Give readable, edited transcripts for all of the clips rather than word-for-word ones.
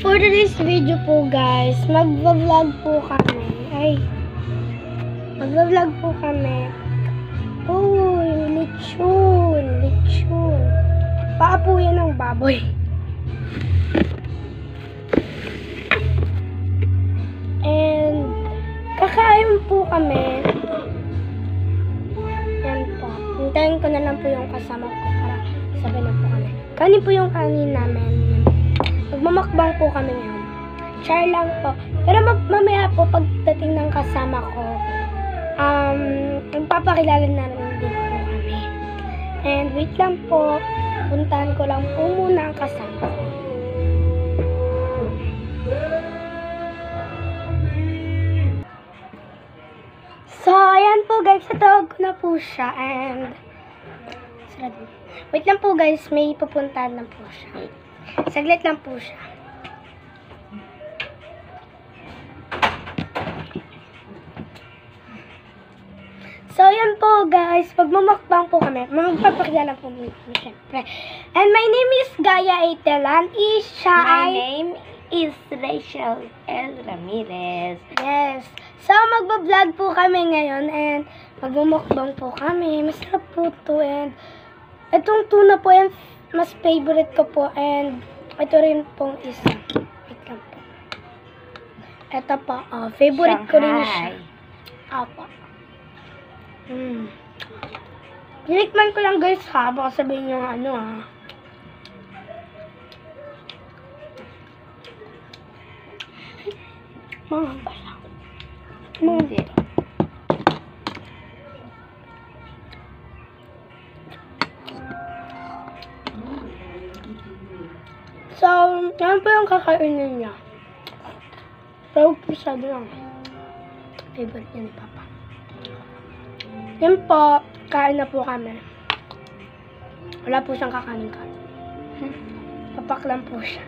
For today's video po guys, magva-vlog po kami. Magva-vlog po kami. Uy, lechon. Paa po yan ng baboy. And, kakain po kami. Yan po. Hintayin ko na lang po yung kasama ko para sabay na po kami. Kanin po yung kanin namin. Magmamakbang po kami ngayon. Char lang po. Pero mamaya po, pagdating ng kasama ko, magpapakilala na rin din po kami. And wait lang po, puntahan ko lang po muna ang kasama ko. So, ayan po guys, natawag ko na po siya. And, wait lang po guys, may pupuntahan na po siya. Saglit lang po siya. So, yan po guys. Magmamakbang po kami. Magpapakilala po muna kami, syempre. And my name is Gaya Atelan. My name is Rachel L. Ramirez. Yes. So, magbablog po kami ngayon. And magmamakbang po kami. Masarap po to. And itong tuna po yan, mas favorite ko po. And ito rin pong isa. Wait lang po. Ito po. Favorite ko rin siya. Apa. Tinikman ko lang guys ha. Baka sabihin nyo ano ha. Mga bala. Hindi. So, yan po yung kakainin niya. Pero masyado lang. Favorite niya ni Papa. Yan po, kain na po kami. Wala po siyang kakanin. Papak lang po siya.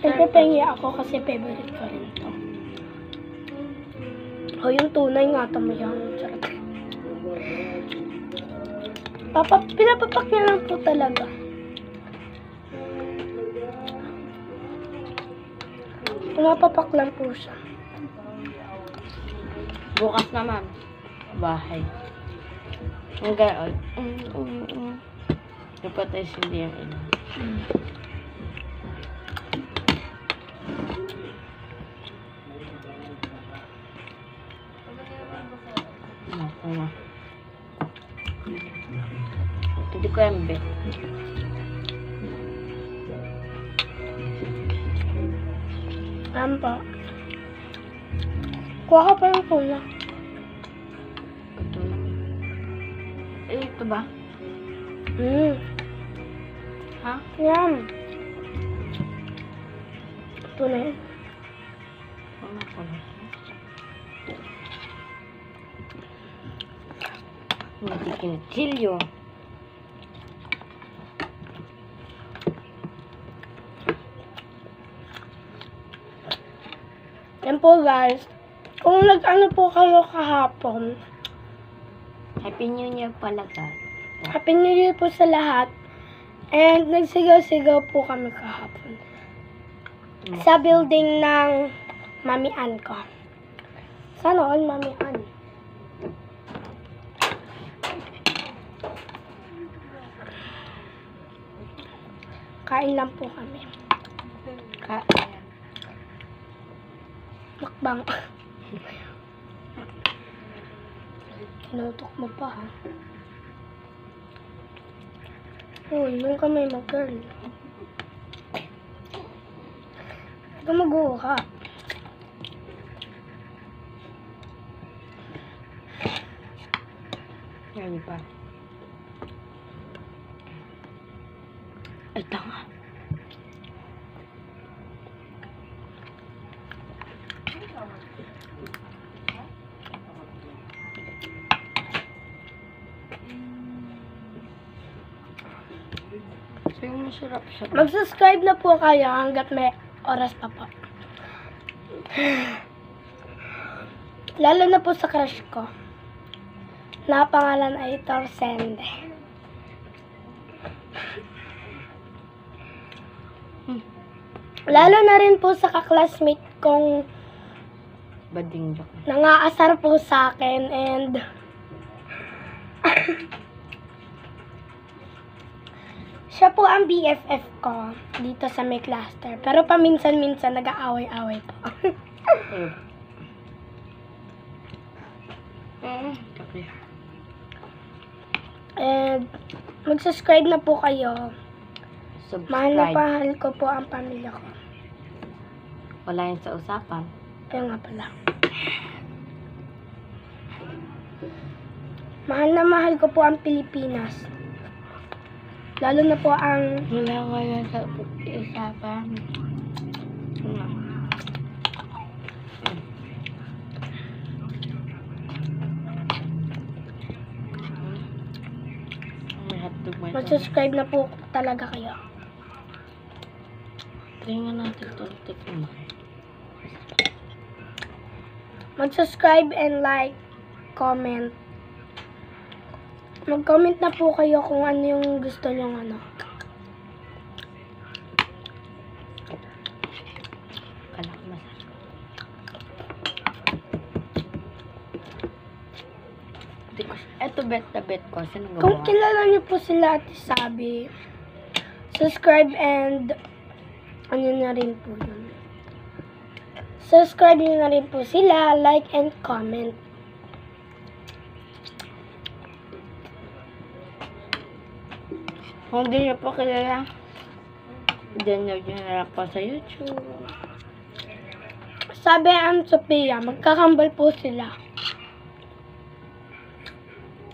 Siyempre pengi ako kasi favorite ko rin ito. Yung tunay nga tamayan. Charot. Pinapapak niya lang po talaga. Pumapapak lang po siya. Bukas naman. Bahay. Ang gaon. Napatay sindi ang ina. Nakuha. Hindi ko yan, be. Pa. Kuha ka pa yung pula. Ito na. Ito ba? Ha? Yan. Ito na yan. Ano ko na? Hindi kinatsilyo. Yan po guys. Kung nag-ano po kayo kahapon, Happy New Year pala ka. Happy New Year po sa lahat. And nagsigaw-sigaw po kami kahapon. Sa building ng Mami Ann ko. Sana all Mami Ann. Kain lang po kami. Makbang. Tinutok mo pa ha. Uy, yung kamay mo, girl. Ito mag-uha. Yan pa. Ay, tanga. Sarap siya. Mag-subscribe na po kayo hanggat may oras pa po. Lalo na po sa crush ko. Na pangalan ay Torsende. Lalo na rin po sa kaklasmate kong Bading joke. nangaasar po sa akin and siya po ang BFF ko dito sa may cluster. Pero paminsan-minsan nag-aaway-away po. Okay. And mag-subscribe na po kayo. Mahal na Subscribe. mahal ko po ang pamilya ko. Wala yun sa usapan. Ayun nga pala. Mahal na mahal ko po ang Pilipinas. Lalo na po ang Wala ko yun sa usapan. May hotdog mo ito. mag-subscribe na po talaga kayo. Tingnan natin ito. Tikman. Mag-subscribe and like, comment. Mag-comment na po kayo kung ano yung gusto nyong ano. Kala ko masarap. Ito bet na bet ko. Sino Kung gumawa? kilala niyo po sila Ate Sabi, subscribe and ano na rin po yun. Subscribe niyo na rin po sila, like and comment. Kung di niyo po kilala, then nyo na lang po sa YouTube. Sabi ang Sophia, magkakambal po sila.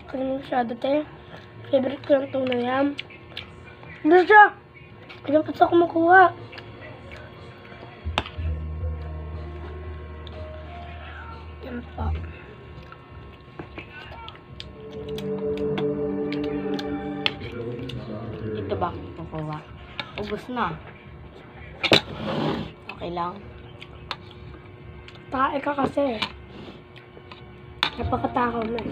Kasi masyado tayo. Favorite ko lang itong nayam. Doon siya! Kailan pa siya kumukuha? Yan po. Ito ba kukuha? Ubus na. Okay lang. Tae ka kasi. Napakatakaw mo eh.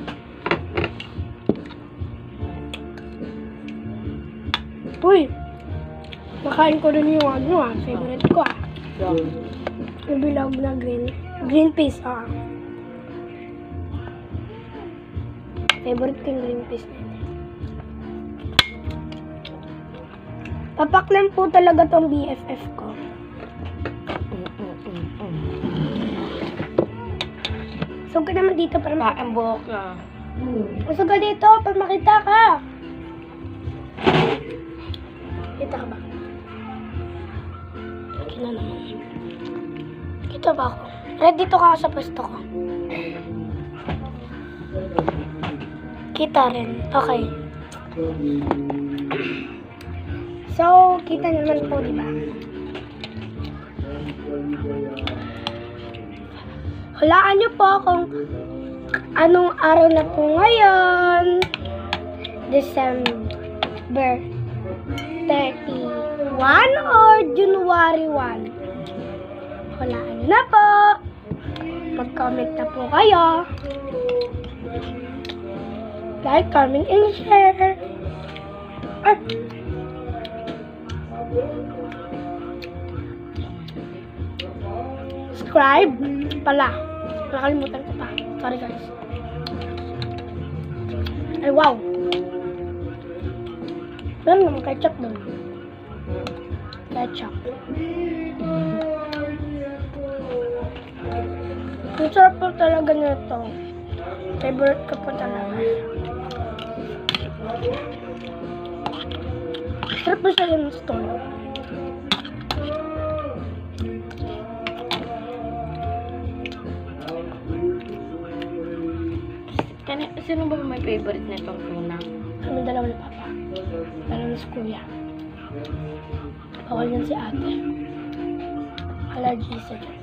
Uy! Nakain ko rin yung ano favorite ko yung bilog na green peas Favorite ko yung green peas na yun. Papaklan po talaga tong BFF ko. Sug ka naman dito para makita. Ang buhok na. Sug ka dito para makita ka. Kita ka ba? Kita naman. Kita ba ako? Red, dito ka sa pwesto ko. Kita rin. Okay. So, kita naman po, di ba? Hulaan niyo po kung anong araw na po ngayon. December 31 or January 1. Hulaan niyo na po. Mag-comment na po kayo. Like, comment, and share. Ay! Subscribe pala. Nakalimutan ko pa. Sorry guys. Ay wow. Meron naman ketchup doon. Ketchup. Ang sarap po talaga nito. Favorite ko po talaga. Sarap po siya yung store. Sino ba may favorite na itong tuna? Kami dalawa ni Papa. Dalawa ni si Kuya. Bawal yan si ate. Allergy siya dyan.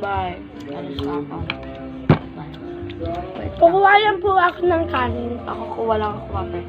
Bye. Alis na ako. Bye. Wait lang. Kukuha lang po ako ng kanin. Ako kuha lang ako kape.